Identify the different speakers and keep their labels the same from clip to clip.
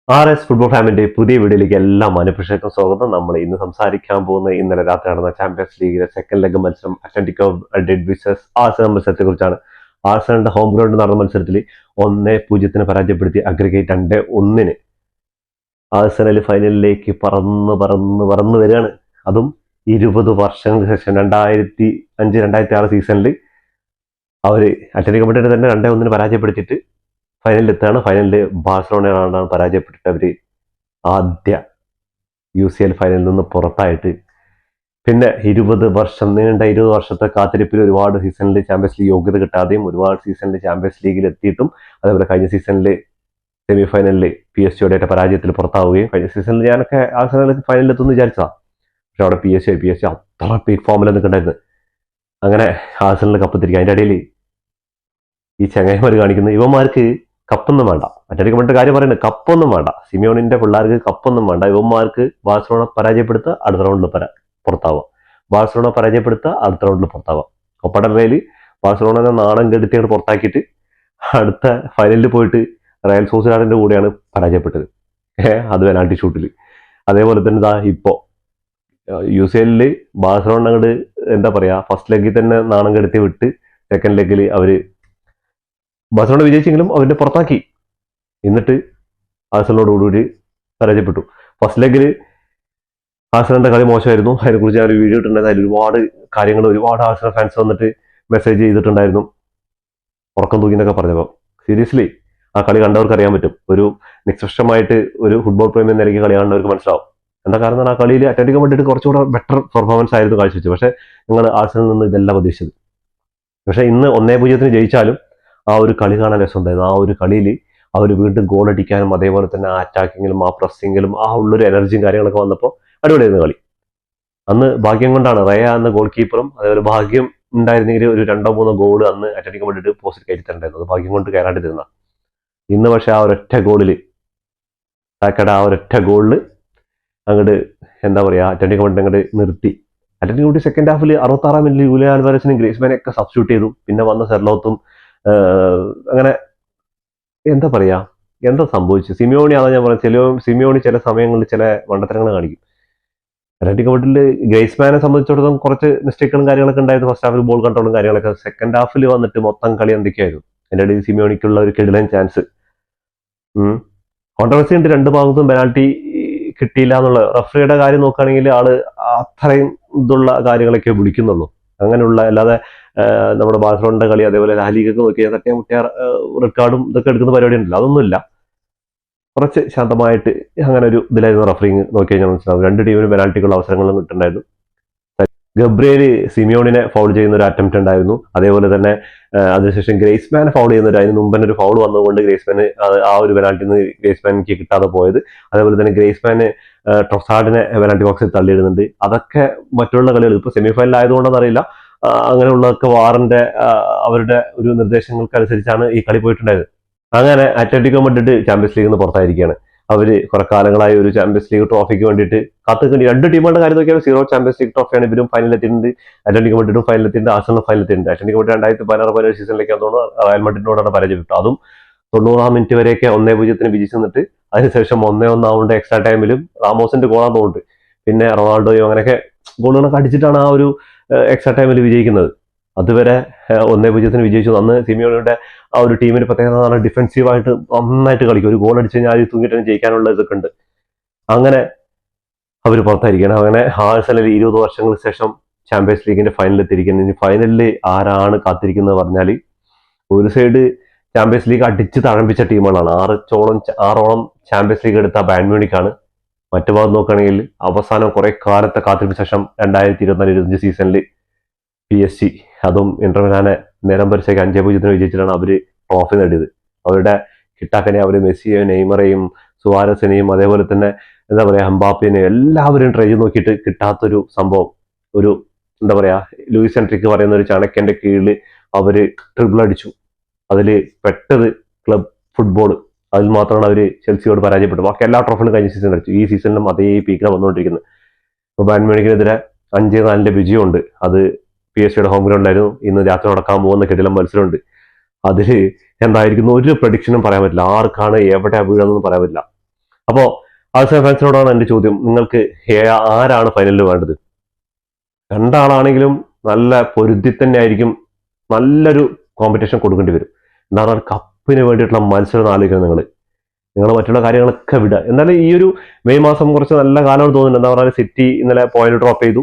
Speaker 1: RS football ഫാമിന്റെ പുതിയ വീഡിയോയിലേക്ക് എല്ലാ മാന്യപ്രേക്ഷകർക്കും സ്വാഗതം. നമ്മൾ ഇന്ന് സംസാരിക്കാൻ പോകുന്ന ഇന്നലെ രാത്രി നടന്ന ചാമ്പ്യൻസ് ലീഗിലെ സെക്കൻഡ് ലെഗ് മത്സരം അത്ലറ്റിക്കോ മാഡ്രിഡ് വിസസ് ആഴ്സണൽ മത്സരത്തെ കുറിച്ചാണ്. ആഴ്സണലിന്റെ ഹോം ഗ്രൗണ്ടിൽ നടന്ന മത്സരത്തിൽ 1-0 പരാജയപ്പെടുത്തി അഗ്രിഗേറ്റ് 2-1 ആഴ്സണൽ ഫൈനലിലേക്ക് പറന്ന് വരികയാണ്. അതും 20 വർഷങ്ങൾക്ക് ശേഷം 2005-2006 സീസണിൽ അവര് അത്ലറ്റിക്കോ മാഡ്രിഡ് തന്നെ 2-1 പരാജയപ്പെടുത്തിയിട്ട് ഫൈനലിൽ എത്തുകയാണ്. ഫൈനലിൽ ബാഴ്സലോണയാണ് പരാജയപ്പെട്ടിട്ട് അവർ ആദ്യ UCL ഫൈനലിൽ നിന്ന് പുറത്തായിട്ട് പിന്നെ 20 വർഷത്തെ കാത്തിരിപ്പിൽ ഒരുപാട് സീസണിൽ ചാമ്പ്യൻസ് ലീഗ് യോഗ്യത കിട്ടാതെയും ഒരുപാട് സീസണിൽ ചാമ്പ്യൻസ് ലീഗിൽ എത്തിയിട്ടും അതേപോലെ കഴിഞ്ഞ സീസണിൽ സെമി ഫൈനലിൽ PSG പരാജയത്തിൽ പുറത്താവുകയും കഴിഞ്ഞ സീസണിൽ ഞാനൊക്കെ ആഴ്സണൽ ഫൈനലിൽ എത്തുമെന്ന് വിചാരിച്ചതാണ്. പക്ഷെ അവിടെ PSG അത്ര പീക്ക് ഫോമിൽ നിൽക്കണ്ടായിരുന്നു. അങ്ങനെ ആഴ്സണലിൽ കപ്പത്തിരിക്കുക. അതിൻ്റെ ഇടയിൽ ഈ ചങ്ങായിമാർ കാണിക്കുന്ന ഇവന്മാർക്ക് കപ്പൊന്നും വേണ്ട. അത്ലറ്റിക്കോ മാഡ്രിഡ് കാര്യം പറയുന്നത് കപ്പൊന്നും വേണ്ട. സിമിയോണിന്റെ പിള്ളേർക്ക് കപ്പൊന്നും വേണ്ട. ഇവന്മാർക്ക് ബാഴ്സലോണ പരാജയപ്പെടുത്തുക, അടുത്ത റൗണ്ടിൽ പുറത്താവുക. ബാഴ്സലോണ പരാജയപ്പെടുത്തുക, അടുത്ത റൗണ്ടിൽ പുറത്താവുക. കൊപ്പഡറയിൽ ബാഴ്സലോണനെ നാണം കെടുത്തിയാണ് പുറത്താക്കിയിട്ട് അടുത്ത ഫൈനലിൽ പോയിട്ട് റയൽ സോസിഡാഡിന്റെ കൂടെയാണ് പരാജയപ്പെട്ടത്. അത് പെനാൽറ്റി ഷൂട്ടിൽ. അതേപോലെ തന്നെ ഇതാ ഇപ്പോ UCL ബാഴ്സലോണ അങ്ങോട്ട് എന്താ പറയാ ഫസ്റ്റ് ലെഗിൽ തന്നെ നാണം കെടുത്തി വിട്ട് സെക്കൻഡ് ലെഗിൽ അവര് ബാഴ്സലോണ വിജയിച്ചെങ്കിലും അവരുടെ പുറത്താക്കി. എന്നിട്ട് ആഴ്സണലോടുകൂടി പരാജയപ്പെട്ടു. ഫസ്റ്റ് ലെഗിൽ ആഴ്സണലിന്റെ കളി മോശമായിരുന്നു. അതിനെക്കുറിച്ച് ഞാൻ ഒരു വീഡിയോ ഇട്ടിട്ടുണ്ടായിരുന്നു. അതിൽ ഒരുപാട് കാര്യങ്ങൾ ഒരുപാട് ആഴ്സണൽ ഫാൻസ് വന്നിട്ട് മെസ്സേജ് ചെയ്തിട്ടുണ്ടായിരുന്നു, ഉറക്കം തൂക്കിന്നൊക്കെ പറഞ്ഞപ്പോൾ. സീരിയസ്ലി ആ കളി കണ്ടവർക്ക് അറിയാൻ പറ്റും. ഒരു നിഷ്പക്ഷമായിട്ട് ഒരു ഫുട്ബോൾ പ്രേമി എന്ന നിലയ്ക്ക് കളി കാണുന്നവർക്ക് മനസ്സിലാവും. എന്താ കാരണം, ആ കളിയിൽ അത്ലറ്റിക്കോ മാഡ്രിഡ് കുറച്ചുകൂടെ ബെറ്റർ പെർഫോമൻസ് ആയിരുന്നു കാഴ്ചവെച്ചത്. പക്ഷേ നിങ്ങൾ ആഴ്സണലിൽ നിന്ന് ഇതെല്ലാം പ്രതീക്ഷിച്ചത്. പക്ഷേ ഇന്ന് 1-0 ജയിച്ചാലും ആ ഒരു കളി കാണാൻ രസമുണ്ടായിരുന്നു. ആ ഒരു കളിയിൽ അവർ വീണ്ടും ഗോൾ അടിക്കാനും അതേപോലെ തന്നെ ആ അറ്റാക്കിങ്ങിലും ആ പ്രസ്സിങ്ങിലും ആ ഉള്ളൊരു എനർജിയും കാര്യങ്ങളൊക്കെ വന്നപ്പോൾ അടിപൊളിയായിരുന്നു കളി. അന്ന് ഭാഗ്യം കൊണ്ടാണ് റയ എന്ന ഗോൾ കീപ്പറും അതേപോലെ ഭാഗ്യം ഉണ്ടായിരുന്നെങ്കിൽ ഒരു 2-3 ഗോൾ അന്ന് അത്ലറ്റിക്കോ മാഡ്രിഡ് പോസ്റ്റ് കയറ്റിട്ടുണ്ടായിരുന്നു. അത് ഭാഗ്യം കൊണ്ട് കയറാണ്ടിരുന്ന. ഇന്ന് പക്ഷെ ആ ഒരൊറ്റ ഗോളിൽ അങ്ങോട്ട് എന്താ പറയുക അത്ലറ്റിക്കോ മാഡ്രിഡ് അങ്ങോട്ട് നിർത്തി. അത്ലറ്റിക്കോ മാഡ്രിഡ് സെക്കൻഡ് ഹാഫിൽ 66-ാം മിനിറ്റിൽ ജൂലിയൻ ആൽവാരസിനും ഗ്രീസ്മാനെ ഒക്കെ സബ്സ്റ്റിറ്റ്യൂട്ട് ചെയ്തു. പിന്നെ വന്ന സെർലോത്തും അങ്ങനെ എന്താ പറയാ എന്താ സംഭവിച്ചു. സിമിയോണി അതാ ഞാൻ പറയുന്നത്. സിമിയോണി ചില സമയങ്ങളിൽ ചില മണ്ടത്തരങ്ങൾ കാണിക്കും. അത്ലറ്റിക്കോ മാഡ്രിഡിൽ ഗ്രേസ്മാനെ സംബന്ധിച്ചിടത്തോളം കുറച്ച് മിസ്റ്റേക്കുകളും കാര്യങ്ങളൊക്കെ ഉണ്ടായിരുന്നു. ഫസ്റ്റ് ഹാഫിൽ ബോൾ കൺട്രോളും കാര്യങ്ങളൊക്കെ. സെക്കൻഡ് ഹാഫിൽ വന്നിട്ട് മൊത്തം കളി എന്തൊക്കെയായിരുന്നു. അതിൻ്റെ ഇടയിൽ സിമിയോണിക്കുള്ള ഒരു കിടിലൻ ചാൻസ്. കോൺട്രവേഴ്സി ഉണ്ട്, രണ്ട് ഭാഗത്തും പെനാൽറ്റി കിട്ടിയില്ല എന്നുള്ള. റഫറിയുടെ കാര്യം നോക്കുകയാണെങ്കിൽ ആള് അത്രയും ഇതുള്ള കാര്യങ്ങളൊക്കെ വിളിക്കുന്നുള്ളൂ. അങ്ങനെയുള്ള അല്ലാതെ നമ്മുടെ ബാഴ്സലോണയുടെ കളി അതേപോലെ ലാലിഗൊക്കെ നോക്കിയാൽ തട്ടിയ മുട്ടിയ റെക്കോർഡും ഇതൊക്കെ എടുക്കുന്ന പരിപാടി ഉണ്ടല്ലോ, അതൊന്നുമില്ല. കുറച്ച് ശാന്തമായിട്ട് അങ്ങനെ ഒരു ഇതിലായിരുന്നു റഫറിങ് നോക്കി കഴിഞ്ഞാൽ മനസ്സിലാവും. രണ്ട് ടീമിനും പെനാൽറ്റിക്കുള്ള അവസരങ്ങളും കിട്ടുന്നുണ്ടായിരുന്നു. ഗബ്രിയേല് സിമിയോണിനെ ഫൗൾ ചെയ്യുന്ന ഒരു അറ്റംപ്റ്റ് ഉണ്ടായിരുന്നു. അതേപോലെ തന്നെ അതിനുശേഷം ഗ്രേസ്മാനെ ഫൗൾ ചെയ്യുന്ന അതിന് മുമ്പ് ഒരു ഫൗൾ വന്നതുകൊണ്ട് ഗ്രേസ്മാന് ആ ഒരു പെനാൽറ്റി നിന്ന് ഗ്രേസ്മാനിക്ക് കിട്ടാതെ പോയത്. അതേപോലെ തന്നെ ഗ്രേസ്മാന് ട്രൊസാർഡിനെ പെനാൽറ്റി ബോക്സിൽ തള്ളിയിടുന്നുണ്ട്. അതൊക്കെ മറ്റുള്ള കളികൾ ഇപ്പോൾ സെമി ഫൈനൽ ആയതുകൊണ്ടെന്ന് അറിയില്ല, അങ്ങനെയുള്ളതൊക്കെ വാറിന്റെ അവരുടെ ഒരു നിർദ്ദേശങ്ങൾക്കനുസരിച്ചാണ് ഈ കളി പോയിട്ടുണ്ടായത്. അങ്ങനെ അത്ലറ്റിക്കോ മാഡ്രിഡ് ചാമ്പ്യൻസ് ലീഗിൽ നിന്ന് പുറത്തായിരിക്കുകയാണ്. അവര് കുറെ കാലങ്ങളായി ഒരു ചാമ്പ്യൻസ് ലീഗ് ട്രോഫിക്ക് വേണ്ടിയിട്ട് കാത്തുനിൽക്കേണ്ടി. രണ്ട് ടീമുകളുടെ കാര്യം നോക്കിയാൽ 0 ചാമ്പ്യൻസ് ലീഗ് ട്രോഫിയാണ്. ഇവരും ഫൈനലെത്തിയിട്ടുണ്ട്. അത്ലറ്റിക്കോ മാഡ്രിഡും ഫൈനലെത്തിയിട്ടുണ്ട്, ആഴ്സണൽ ഫൈനലെത്തിയിട്ടുണ്ട്. അത്ലറ്റിക്കോ മാഡ്രിഡ് 2016-17 സീസണിലേക്ക് തോന്നുന്നു റയൽ മാഡ്രിഡിനോടാണ് പരാജയപ്പെട്ടു. അതും 90-ാം മിനിറ്റ് വരെയൊക്കെ 1-0 വിജയിച്ചു നിന്നിട്ട് അതിനുശേഷം 1-1 ആവേണ്ട എക്സ്ട്രാ ടൈമിലും റാമോസിന്റെ ഗോളാന്ന് തോന്നുന്നുണ്ട്. പിന്നെ റൊണാൾഡോയോ അങ്ങനെയൊക്കെ ഗോളുകളൊക്കെ അടിച്ചിട്ടാണ് ആ ഒരു എക്സ്ട്രാ ടൈമിൽ വിജയിക്കുന്നത്. അതുവരെ 1-0 വിജയിച്ചു. അന്ന് സിമിയോണിയുടെ ആ ഒരു ടീമിന് പ്രത്യേകത ഡിഫെൻസീവായിട്ട് നന്നായിട്ട് കളിക്കും. ഒരു ഗോൾ അടിച്ചു കഴിഞ്ഞാൽ തൂങ്ങിയിട്ട് ജയിക്കാനുള്ള ഇതൊക്കെ ഉണ്ട്. അങ്ങനെ അവർ പുറത്തായിരിക്കണം. അങ്ങനെ ആഴ്സണൽ 20 വർഷങ്ങൾക്ക് ശേഷം ചാമ്പ്യൻസ് ലീഗിന്റെ ഫൈനലിൽ എത്തിയിരിക്കുന്നത്. ഇനി ഫൈനലിൽ ആരാണ് കാത്തിരിക്കുന്നത് പറഞ്ഞാൽ, ഒരു സൈഡ് ചാമ്പ്യൻസ് ലീഗ് അടിച്ച് തഴമ്പിച്ച ടീമുകളാണ്. 6ഓളം ചാമ്പ്യൻസ് ലീഗ് എടുത്ത ബയൺ മ്യൂണിക്കാണ്. മറ്റു ഭാഗം നോക്കുകയാണെങ്കിൽ അവസാനം കുറെ കാലത്തെ കാത്തിരിപ്പിച്ച ശേഷം 2024-25 സീസണിൽ PSG, അതും ഇന്റർ മിലാനെ നേരം പരിശേക്ക് 5-0 വിജയിച്ചിട്ടാണ് അവര് ട്രോഫി നേടിയത്. അവരുടെ കിട്ടാക്കനെ അവര് മെസ്സിയെയും നെയ്മറേയും സുവാരസിനെയും അതേപോലെ തന്നെ എന്താ പറയാ എംബാപ്പേനെയും എല്ലാവരും ട്രൈ ചെയ്ത് നോക്കിയിട്ട് കിട്ടാത്തൊരു സംഭവം. ഒരു എന്താ പറയാ ലൂയിസ് എൻട്രിക്ക് പറയുന്ന ഒരു ചണക്കന്റെ കീഴിൽ അവര് ട്രിപ്പിൾ അടിച്ചു. അതിൽ പെട്ടത് ക്ലബ് ഫുട്ബോൾ. അതിൽ മാത്രമാണ് അവര് ചെൽസിയോട് പരാജയപ്പെട്ടു. ബാക്കി എല്ലാ ട്രോഫികളും കഴിഞ്ഞ സീസൺ അടിച്ചു. ഈ സീസണിലും അതേ പീക്കിലാണ് വന്നുകൊണ്ടിരിക്കുന്നത്. ഇപ്പൊ ബയൺ മ്യൂണിക്കിനെതിരെ 5-4 വിജയമുണ്ട്. അത് PSG ഹോം ഗ്രൗണ്ടിലായിരുന്നു. ഇന്ന് രാത്രി നടക്കാൻ പോകുന്ന കിടിലൻ മത്സരമുണ്ട്. അതിൽ എന്തായിരിക്കുന്നു ഒരു പ്രഡിക്ഷനും പറയാൻ പറ്റില്ല. ആർക്കാണ് എവിടെ വീഴുന്നതെന്ന് പറയാൻ പറ്റില്ല. അപ്പോൾ ആഴ്സണൽ ഫാൻസിനോടാണ് എൻ്റെ ചോദ്യം, നിങ്ങൾക്ക് ആരാണ് ഫൈനലിൽ വേണ്ടത്? രണ്ടാളാണെങ്കിലും നല്ല പൊരുതി തന്നെ ആയിരിക്കും, നല്ലൊരു കോമ്പറ്റീഷൻ കൊടുക്കേണ്ടി വരും. എന്താ പറഞ്ഞാൽ കപ്പിന് വേണ്ടിയിട്ടുള്ള മത്സരം ആലോചിക്കണം. നിങ്ങൾ മറ്റുള്ള കാര്യങ്ങളൊക്കെ വിടുക. എന്നാലും ഈ ഒരു മെയ് മാസം കുറച്ച് നല്ല കാലമാണ് തോന്നുന്നുണ്ട്. എന്താ പറയുക, സിറ്റി ഇന്നലെ പോയിന്റ് ഡ്രോപ്പ് ചെയ്തു.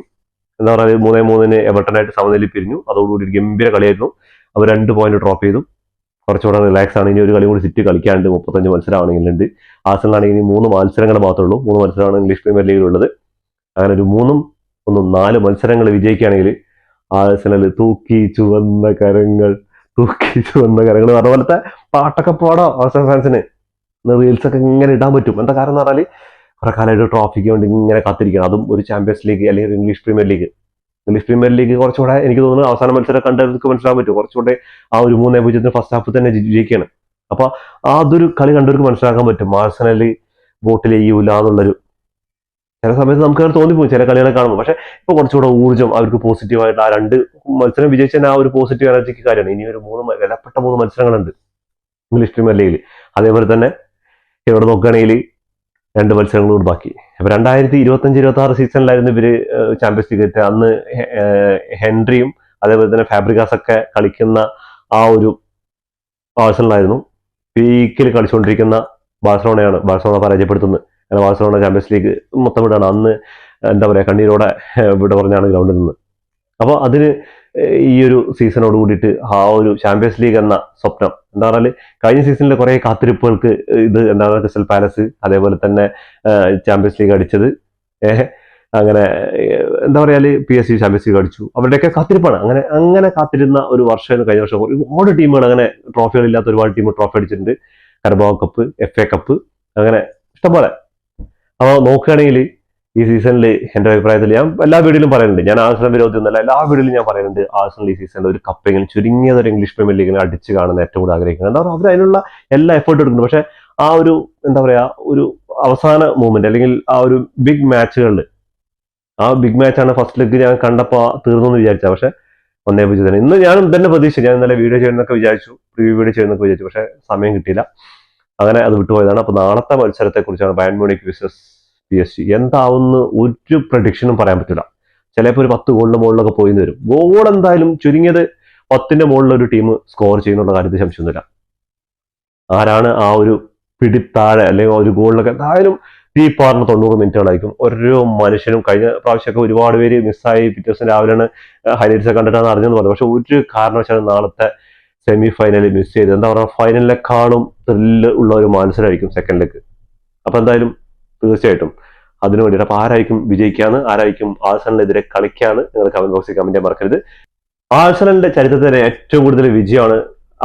Speaker 1: എന്താ പറയുക, 3-3 എവർട്ടനായിട്ട് സമനില പിരിഞ്ഞു. അതോടുകൂടി ഒരു ഗംഭീര കളിയായിരുന്നു. അവർ 2 പോയിന്റ് ഡ്രോപ്പ് ചെയ്തു. കുറച്ചുകൂടെ റിലാക്സ് ആണ്. ഇനി ഒരു കളി കൂടി സിറ്റി കളിക്കാണ്ട് 35 മത്സരമാണെങ്കിലുണ്ട്. ആഴ്സണലാണെങ്കിൽ ഇനി 3 മത്സരങ്ങൾ മാത്രമേ ഉള്ളൂ. 3 മത്സരമാണ് ഇംഗ്ലീഷ് പ്രീമിയർ ലീഗിലുള്ളത്. അങ്ങനെ ഒരു 4 മത്സരങ്ങൾ വിജയിക്കുകയാണെങ്കിൽ ആഴ്സണൽ തൂക്കി ചുവന്ന കരങ്ങൾ പറഞ്ഞ പോലത്തെ പാട്ടൊക്കെ പാടാം ആഴ്സണൽ ഫാൻസിന്. റീൽസ് ഒക്കെ ഇങ്ങനെ ഇടാൻ പറ്റും. എന്താ കാരണം എന്ന് പറഞ്ഞാൽ കുറെ കാലമായിട്ട് ട്രോഫിക്ക് വേണ്ടി ഇങ്ങനെ കാത്തിരിക്കണം. അതും ഒരു ചാമ്പ്യൻസ് ലീഗ് അല്ലെങ്കിൽ ഇംഗ്ലീഷ് പ്രീമിയർ ലീഗ് കുറച്ചുകൂടെ എനിക്ക് തോന്നുന്നു അവസാന മത്സരം കണ്ടവർക്ക് മനസ്സിലാൻ പറ്റും. കുറച്ചുകൂടെ ആ ഒരു 3-0 ഫസ്റ്റ് ഹാഫ് തന്നെ ജയിക്കുകയാണ്. അപ്പൊ അതൊരു കളി കണ്ടവർക്ക് മനസ്സിലാക്കാൻ പറ്റും ആഴ്സണൽ ബോട്ടിൽ ചെയ്യൂല എന്നുള്ളൊരു. ചില സമയത്ത് നമുക്ക് അങ്ങനെ തോന്നിപ്പോകും ചില കളികളെ കാണുമ്പോൾ. പക്ഷെ ഇപ്പൊ കുറച്ചുകൂടെ ഊർജ്ജം അവർക്ക് പോസിറ്റീവായിട്ട് ആ 2 മത്സരം വിജയിച്ചതിന് ആ ഒരു പോസിറ്റീവ് എനർജിക്ക് കാര്യമാണ്. ഇനി ഒരു വിലപ്പെട്ട 3 മത്സരങ്ങളുണ്ട് ഇംഗ്ലീഷ് പ്രീമിയർ ലീഗിൽ. അതേപോലെ തന്നെ ഇവിടെ നോക്കുകയാണെങ്കിൽ 2 മത്സരങ്ങളോട് ബാക്കി. അപ്പൊ 2025-26 സീസണിലായിരുന്നു ഇവര് ചാമ്പ്യൻസ് ലീഗ് എത്തുക. അന്ന് ഹെൻറിയും അതേപോലെ തന്നെ ഫാബ്രിഗാസ് ഒക്കെ കളിക്കുന്ന ആ ഒരു ആഴ്സണലായിരുന്നു. പീക്കിൽ കളിച്ചുകൊണ്ടിരിക്കുന്ന ബാഴ്സലോണ പരാജയപ്പെടുത്തുന്നത്. അങ്ങനെ ബാഴ്സലോണ ചാമ്പ്യൻസ് ലീഗ് മൊത്തം വിടാണ്. അന്ന് എന്താ പറയാ, കണ്ണീരോടെ വിട പറഞ്ഞാണ് ഗ്രൗണ്ടിൽ നിന്ന്. അപ്പോൾ അതിന് ഈ ഒരു സീസണോട് കൂടിയിട്ട് ആ ഒരു ചാമ്പ്യൻസ് ലീഗ് എന്ന സ്വപ്നം, എന്താ പറഞ്ഞാൽ കഴിഞ്ഞ സീസണിലെ കുറെ കാത്തിരിപ്പുകൾക്ക് ഇത് എന്താണ് ക്രിസ്റ്റൽ പാലസ് അതേപോലെ തന്നെ ചാമ്പ്യൻസ് ലീഗ് അടിച്ചത്, അങ്ങനെ എന്താ പറയാല് PSG ചാമ്പ്യൻസ് ലീഗ് അടിച്ചു. അവരുടെയൊക്കെ കാത്തിരിപ്പാണ്. അങ്ങനെ കാത്തിരുന്ന ഒരു വർഷം കഴിഞ്ഞ വർഷം ഒരുപാട് ടീമുകൾ, അങ്ങനെ ട്രോഫികളില്ലാത്ത ഒരുപാട് ടീം ട്രോഫി അടിച്ചിട്ടുണ്ട്. കരബാവ് കപ്പ്, FA കപ്പ്, അങ്ങനെ ഇഷ്ടംപോലെ. അപ്പോൾ നോക്കുകയാണെങ്കിൽ ഈ സീസണിൽ എൻ്റെ അഭിപ്രായത്തിൽ ഞാൻ എല്ലാ വീഡിയോയിലും പറയുന്നുണ്ട്, ഞാൻ ആഴ്സണൽ വിരോധി ഒന്നല്ല, എല്ലാ വീഡിയോയിലും ഞാൻ പറയുന്നുണ്ട് ആഴ്സണൽ ഈ സീസണിൽ ഒരു കപ്പെങ്കിലും ചുരുങ്ങിയത് ഒരു ഇംഗ്ലീഷ് പ്രീമിയർ ലീഗിനെ അടിച്ച് കാണുന്ന ഏറ്റവും കൂടുതൽ ആഗ്രഹിക്കുന്നത്. എന്താ പറയുക, അവർ അതിനുള്ള എല്ലാ എഫേർട്ട് എടുക്കുന്നുണ്ട്. പക്ഷെ ആ ഒരു എന്താ പറയാ, ഒരു അവസാന മൂവ്മെന്റ് അല്ലെങ്കിൽ ആ ഒരു ബിഗ് മാച്ചുകളിൽ, ആ ബിഗ് മാച്ചാണ് ഫസ്റ്റ് ലെഗ് ഞാൻ കണ്ടപ്പോൾ തീർന്നു എന്ന് വിചാരിച്ച. പക്ഷെ 1-0 തന്നെ. ഇന്ന് ഞാനും തന്നെ പ്രതീക്ഷിച്ചു, ഞാൻ ഇന്നലെ വീഡിയോ ചെയ്യുന്നൊക്കെ വിചാരിച്ചു, പ്രിവ്യൂ വീഡിയോ ചെയ്യുന്നൊക്കെ വിചാരിച്ചു. പക്ഷെ സമയം കിട്ടിയില്ല, അങ്ങനെ അത് വിട്ടുപോയതാണ്. അപ്പൊ നാളത്തെ മത്സരത്തെ കുറിച്ചാണ്, ബയൺ മ്യൂണിക്ക് വിസസ് PSG. എന്താവുന്ന ഒരു പ്രഡിക്ഷനും പറയാൻ പറ്റില്ല. ചിലപ്പോൾ ഒരു 10 ഗോളിന്റെ മുകളിലൊക്കെ പോയി വരും. ഗോൾ എന്തായാലും ചുരുങ്ങിയത് 10ന്റെ മുകളിൽ ഒരു ടീം സ്കോർ ചെയ്യുന്നുള്ള കാര്യത്തിൽ സംശയമൊന്നുമില്ല. ആരാണ് ആ ഒരു പിടിത്താഴെ അല്ലെങ്കിൽ ഒരു ഗോളിലൊക്കെ എന്തായാലും ഈ പറഞ്ഞ 90 മിനിറ്റുകളായിരിക്കും. ഓരോ മനുഷ്യനും കഴിഞ്ഞ പ്രാവശ്യമൊക്കെ ഒരുപാട് പേര് മിസ്സായി, പിറ്റേ ദിവസം രാവിലെയാണ് ഹൈലൈറ്റ്സ് കണ്ടിട്ടാണ് അറിഞ്ഞെന്ന് പറഞ്ഞു. പക്ഷെ ഒരു കാരണവശാലും നാളത്തെ സെമി ഫൈനലിൽ മിസ് ചെയ്ത്, എന്താ പറയുക, ഫൈനലിനെക്കാളും ത്രില്ല് ഉള്ള ഒരു മത്സരമായിരിക്കും സെക്കൻഡിലേക്ക്. അപ്പൊ എന്തായാലും തീർച്ചയായിട്ടും അതിനു വേണ്ടിയിട്ട് അപ്പൊ ആരായിരിക്കും വിജയിക്കാന്ന്, ആരായിരിക്കും ആഴ്സണലിനെതിരെ കളിക്കാന്ന് നിങ്ങൾ കമന്റ് ബോക്സിൽ കമന്റ് ചെയ്യാൻ മറക്കരുത്. ആഴ്സണലിന്റെ ചരിത്രത്തിലെ ഏറ്റവും കൂടുതൽ വിജയമാണ്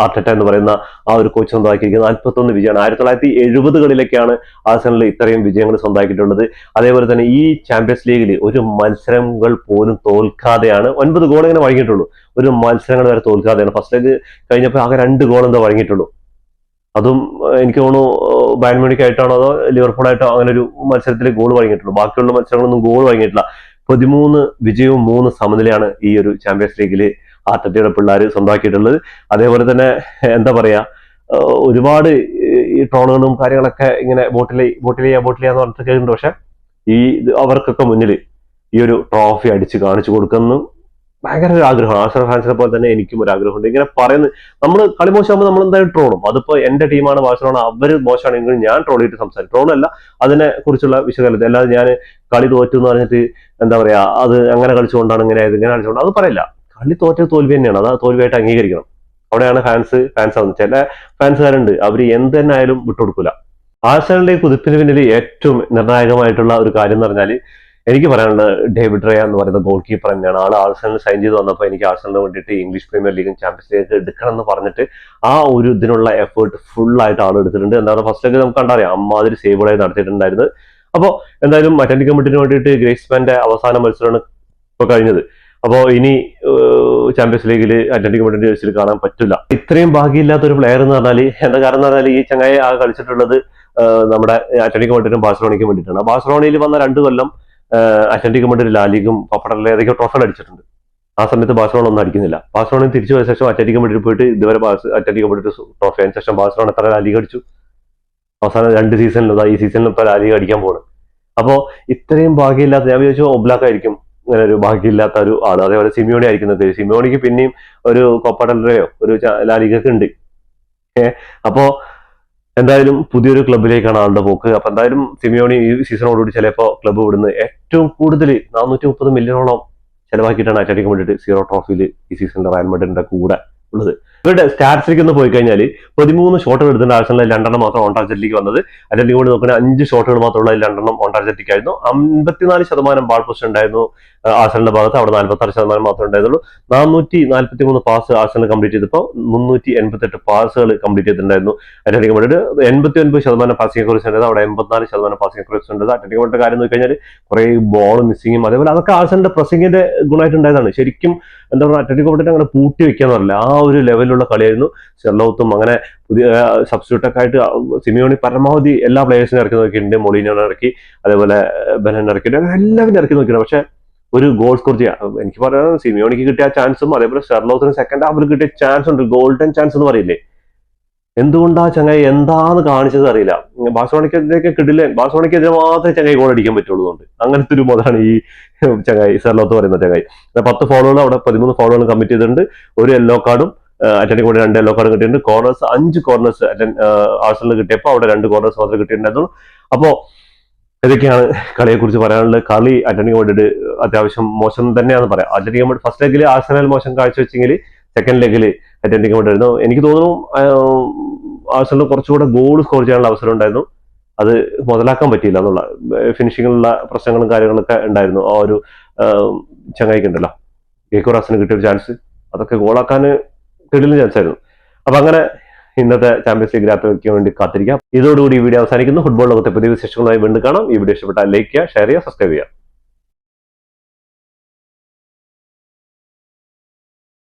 Speaker 1: ആർട്ടറ്റ എന്ന് പറയുന്ന ആ ഒരു കോച്ച് സ്വന്തമാക്കിയിരിക്കുന്നത്. 41 വിജയമാണ്. 1970കളിലൊക്കെയാണ് ആഴ്സണൽ ഇത്രയും വിജയങ്ങൾ സ്വന്തമാക്കിയിട്ടുള്ളത്. അതേപോലെ തന്നെ ഈ ചാമ്പ്യൻസ് ലീഗിൽ ഒരു മത്സരങ്ങൾ പോലും തോൽക്കാതെയാണ്, 9 ഗോൾ ഇങ്ങനെ വഴങ്ങിയിട്ടുള്ളൂ, ഒരു മത്സരങ്ങൾ വരെ തോൽക്കാതെയാണ്. ഫസ്റ്റ് ലെഗ് കഴിഞ്ഞപ്പോൾ ആകെ 2 ഗോൾ എന്താ വഴങ്ങിയിട്ടുള്ളൂ. അതും എനിക്ക് തോന്നുന്നു ബയൺ മ്യൂണിക്ക് ആയിട്ടാണോ അതോ ലിവർപൂൾ ആയിട്ടോ അങ്ങനെ ഒരു മത്സരത്തിൽ ഗോൾ വഴങ്ങിയിട്ടുള്ളൂ. ബാക്കിയുള്ള മത്സരങ്ങളൊന്നും ഗോൾ വഴങ്ങിയിട്ടില്ല. 13 വിജയവും 3 സമനിലയാണ് ഈ ഒരു ചാമ്പ്യൻസ് ലീഗിൽ ആർട്ടറ്റയുടെ പിള്ളേർ സ്വന്തമാക്കിയിട്ടുള്ളത്. അതേപോലെ തന്നെ എന്താ പറയാ, ഒരുപാട് ഈ ട്രോളുകളും കാര്യങ്ങളൊക്കെ ഇങ്ങനെ ബോട്ടിലെന്ന് പറഞ്ഞിട്ട് കേൾക്കുന്നുണ്ട്. പക്ഷെ ഈ അവർക്കൊക്കെ മുന്നിൽ ഈ ഒരു ട്രോഫി അടിച്ച് കാണിച്ചു കൊടുക്കുന്നു ഭയങ്കര ഒരു ആഗ്രഹമാണ്. ആർസണൽ ഫാൻസിനെ പോലെ തന്നെ എനിക്കും ഒരു ആഗ്രഹമുണ്ട്. ഇങ്ങനെ പറയുന്നത്, നമ്മൾ കളി മോശമാകുമ്പോൾ നമ്മൾ എന്തായാലും ട്രോളും. അതിപ്പോ എന്റെ ടീമാണ് ബാഴ്സലോണ, അവർ മോശമാണെങ്കിലും ഞാൻ ട്രോൾ ചെയ്തിട്ട് സംസാരിക്കും. ട്രോളല്ല, അതിനെ കുറിച്ചുള്ള വിശകലനത്തെ, അല്ലാതെ ഞാൻ കളി തോറ്റു എന്ന് പറഞ്ഞിട്ട് എന്താ പറയാ, അത് അങ്ങനെ കളിച്ചുകൊണ്ടാണ് ഇങ്ങനെ കളിച്ചുകൊണ്ട് അത് പറയില്ല. കളി തോൽവി തന്നെയാണ്, അത് തോൽവിയായിട്ട് അംഗീകരിക്കണം. അവിടെയാണ് ഫാൻസ് ആവുന്നത്. ചില ഫാൻസുകാരുണ്ട്, അവർ എന്ത് തന്നെ ആയാലും വിട്ടുകൊടുക്കൂല. ആഴ്സണലിന്റെ കുതിപ്പിന് പിന്നിൽ ഏറ്റവും നിർണായകമായിട്ടുള്ള ഒരു കാര്യം എന്ന് പറഞ്ഞാൽ എനിക്ക് പറയാനുള്ളത് ഡേവിഡ് റയ എന്ന് പറയുന്ന ഗോൾ കീപ്പർ തന്നെയാണ്. ആൾ ആഴ്സണൽ സൈൻ ചെയ്ത് വന്നപ്പോൾ എനിക്ക് ആഴ്സണലിന് വേണ്ടിയിട്ട് ഇംഗ്ലീഷ് പ്രീമിയർ ലീഗും ചാമ്പ്യൻസ് ലീഗ് എടുക്കണം എന്ന് പറഞ്ഞിട്ട് ആ ഒരു ഇതിനുള്ള എഫേർട്ട് ഫുൾ ആയിട്ട് ആൾ എടുത്തിട്ടുണ്ട്. എന്താണ് ഫസ്റ്റ് ലെഗ് നമുക്ക് കണ്ടറിയാം, അമ്മാതിരി സേവുകളായി നടത്തിയിട്ടുണ്ടായിരുന്നത്. അപ്പോൾ എന്തായാലും അറ്റൻറ്റിക് കമ്മിറ്റിന് വേണ്ടിയിട്ട് ഗ്രേസ്മാന്റെ അവസാന മത്സരമാണ് ഇപ്പോൾ കഴിഞ്ഞത്. അപ്പോൾ ഇനി ചാമ്പ്യൻസ് ലീഗിൽ അറ്റൻറ്റിക് കമ്മിറ്റിന്റെ ജേഴ്സിയിൽ കാണാൻ പറ്റില്ല. ഇത്രയും ഭാഗ്യമില്ലാത്ത ഒരു പ്ലെയർ എന്ന് പറഞ്ഞാൽ എന്താ കാരണം എന്ന് പറഞ്ഞാൽ, ഈ ചങ്ങായി ആ കളിച്ചിട്ടുള്ളത് നമ്മുടെ അറ്റൻറ്റിക് കമ്മിറ്റിനും ബാഴ്സലോണയ്ക്കും വേണ്ടിയിട്ടാണ്. ബാഴ്സലോണയിൽ വന്ന 2 കൊല്ലം അറ്റൻറ്റിക് കമ്മിറ്റി ലാലിഗും കപ്പടലിലെ ഏതൊക്കെയോ ട്രോഫികൾ അടിച്ചിട്ടുണ്ട്. ആ സമയത്ത് ബാഴ്സലോണ ഒന്നും അടിക്കുന്നില്ല. ബാഴ്സലോണ തിരിച്ചു പോയ ശേഷം അറ്റൻറ്റിക് കമ്മിറ്റി പോയിട്ട് ഇതുവരെ അറ്റൻറ്റിക് കമ്മിറ്റി ട്രോഫി അതിന് ശേഷം ബാഴ്സലോണ എത്ര ലാലിഗ അടിച്ചു? അവസാനം 2 സീസണിലും ഈ സീസണിലും ഇപ്പൊ ലാലിഗ അടിക്കാൻ പോകുന്നത്. അപ്പോൾ ഇത്രയും ഭാഗ്യമില്ലാത്ത, ഞാൻ വിചാരിച്ചു ഒബ്ലാക്ക് ആയിരിക്കും ഇങ്ങനെ ഒരു ഭാഗ്യമില്ലാത്ത ഒരു ആള്. അതേപോലെ സിമിയോണി ആയിരിക്കുന്നത്. സിമിയോണിക്ക് പിന്നെയും ഒരു കോപ്പ ഡെൽ റേയോ ഒരു ലാലിഗക്ക് ഉണ്ട്. അപ്പോ എന്തായാലും പുതിയൊരു ക്ലബിലേക്കാണ് ആളുടെ പോക്ക്. അപ്പൊ എന്തായാലും സിമിയോണി ഈ സീസണോടുകൂടി ചിലപ്പോൾ ക്ലബ്ബ് വിടുന്നത്. ഏറ്റവും കൂടുതൽ 430 മില്യണോളം ചെലവാക്കിയിട്ടാണ് അത്ലറ്റിക്കോ വേണ്ടിയിട്ട് 0 ട്രോഫിയിൽ ഈ സീസണിൽ റയൽ മാഡ്രിഡിന്റെ കൂടെ ഉള്ളത്. ഇവരുടെ സ്റ്റാറ്റ്സിലേക്ക് ഒന്ന് പോയി കഴിഞ്ഞാൽ 13 ഷോട്ടുകൾ എടുത്തിട്ട് ആഴ്സണലിൽ 2 മാത്രം ഓൺ ടാർജറ്റിലേക്ക് വന്നത്. അത്ലറ്റിക്കോ വേണ്ടി നോക്കുകയാണെങ്കിൽ 5 ഷോട്ടുകൾ മാത്രമുള്ള 2 ഓൺ ടാർജറ്റിക് ആയിരുന്നു. 54% ബാൾ പൊസിഷൻ ഉണ്ടായിരുന്നു ആഴ്സണലിന്റെ ഭാഗത്ത്. അവിടെ 46% മാത്രമേ ഉണ്ടായിരുന്നുള്ളൂ. 443 പാസ് ആഴ്സണൽ കംപ്ലീറ്റ് ചെയ്തപ്പോൾ 388 പാസുകൾ കംപ്ലീറ്റ് ചെയ്തിട്ടുണ്ടായിരുന്നു അത്ലറ്റിക്കോ വേണ്ടിയിട്ട്. 89% പാസിംഗ് അക്യുറസി ഉണ്ടായത്. അവിടെ 84% പാസിംഗ് അക്യുറസി ഉണ്ടായത്. അത്ലറ്റിക്കോ വേണ്ടിയിട്ട് കാര്യം നോക്കി കഴിഞ്ഞാൽ കുറെ ബോൾ മിസ്സിങ്ങും അതേപോലെ അതൊക്കെ ആഴ്സണലിന്റെ പ്രസിംഗിന്റെ ഗുണമായിട്ടുണ്ടായതാണ്. ശരിക്കും എന്താ പറയുക, അത്ലറ്റിക്കോ വേണ്ടിയിട്ട് അങ്ങനെ പൂട്ടി വെക്കാന്ന് പറയില്ല, ആ ഒരു ലെവലിലുള്ള കളിയായിരുന്നു. സെർലോത്തും അങ്ങനെ പുതിയ സബ്സ്റ്റിറ്റ്യൂട്ടൊക്കെ ആയിട്ട് സിമിയോണി പരമാവധി എല്ലാ പ്ലേയേഴ്സിനും ഇറക്കി നോക്കിയിട്ടുണ്ട്. മൊളീനോനെ ഇറക്കി, അതേപോലെ ബെനൻ ഇറക്കിയിട്ട് അങ്ങനെ എല്ലാവരും ഇറക്കി നോക്കിയിട്ടുണ്ട്. പക്ഷെ ഒരു ഗോൾ സ്കോർ ചെയ്യാം. എനിക്ക് പറയാം സിമിയോണിക്ക് കിട്ടിയ ചാൻസും അതേപോലെ സെർലോത്തിന് സെക്കൻഡ് ഹാഫിൽ കിട്ടിയ ചാൻസ് ഉണ്ട്, ഗോൾഡൻ ചാൻസ് എന്ന് പറയില്ലേ. എന്തുകൊണ്ടാ ചങ്ങായി എന്താന്ന് കാണിച്ചത് അറിയില്ല. ബാഴ്സലോണയ്ക്കെതിരെ കിട്ടില്ല, ബാഴ്സലോണയ്ക്കെതിരെ മാത്രമേ ചങ്ങായി ഗോൾ അടിക്കാൻ പറ്റുള്ളൂ. അങ്ങനത്തെ ഒരു മോഡാണ് ഈ ചങ്ങായി സെർലോത്ത് പറയുന്ന ചങ്ങായി. 10 ഫോളുകൾ, അവിടെ 13 ഫോളുകൾ കമ്മിറ്റ് ചെയ്തിട്ടുണ്ട്. ഒരു യെല്ലോ കാർഡും അത്ലറ്റിക്കോ കൂടെ 2 യെല്ലോ കാർഡും കിട്ടിയിട്ടുണ്ട്. കോർണേഴ്സ് 5 കോർണേഴ്സ് ആഴ്സണലിൽ കിട്ടിയപ്പോൾ അവിടെ 2 കോർണേഴ്സ് മാത്രമേ കിട്ടിയിട്ടുണ്ടായിരുന്നുള്ളൂ. അപ്പോ ഇതൊക്കെയാണ് കളിയെ കുറിച്ച് പറയാനുള്ളത്. കളി അത്ലറ്റിക്കോ വേണ്ടിയിട്ട് അത്യാവശ്യം മോശം തന്നെയാണെന്ന് പറയാം. അത്ലറ്റിക്കോ വേണ്ടി ഫസ്റ്റ് ലെഗിൽ ആഴ്സണൽ മോശം കാഴ്ചവെച്ചെങ്കിൽ സെക്കൻഡ് ലെഗിൽ അത്ലറ്റിക്കോ വേണ്ടിയിരുന്നു. എനിക്ക് തോന്നുന്നു ആഴ്സണൽ കുറച്ചുകൂടെ ഗോൾ സ്കോർ ചെയ്യാനുള്ള അവസരം ഉണ്ടായിരുന്നു. അത് മുതലാക്കാൻ പറ്റിയില്ല എന്നുള്ള ഫിനിഷിങ്ങിലുള്ള പ്രശ്നങ്ങളും കാര്യങ്ങളൊക്കെ ഉണ്ടായിരുന്നു. ആ ഒരു ചങ്ങായിക്ക് ഉണ്ടല്ലോ, ഗേക്കോറാസിന് കിട്ടിയ ചാൻസ്, അതൊക്കെ ഗോളാക്കാൻ കിടിലൻ ചാൻസ് ആയിരുന്നു. അപ്പൊ അങ്ങനെ ഇന്നത്തെ ചാമ്പ്യൻസ് ലീഗ് രാത്രിക്ക് വേണ്ടി കാത്തിരിക്കാം. ഇതോടുകൂടി ഈ വീഡിയോ അവസാനിക്കുന്നു. ഫുട്ബോൾ ലോകത്തെ പുതിയ വിശേഷങ്ങളുമായി വീണ്ടും കാണാം. ഈ വീഡിയോ ഇഷ്ടപ്പെട്ടാൽ ലൈക്ക് ചെയ്യുക, ഷെയർ ചെയ്യുക, സബ്സ്ക്രൈബ് ചെയ്യുക.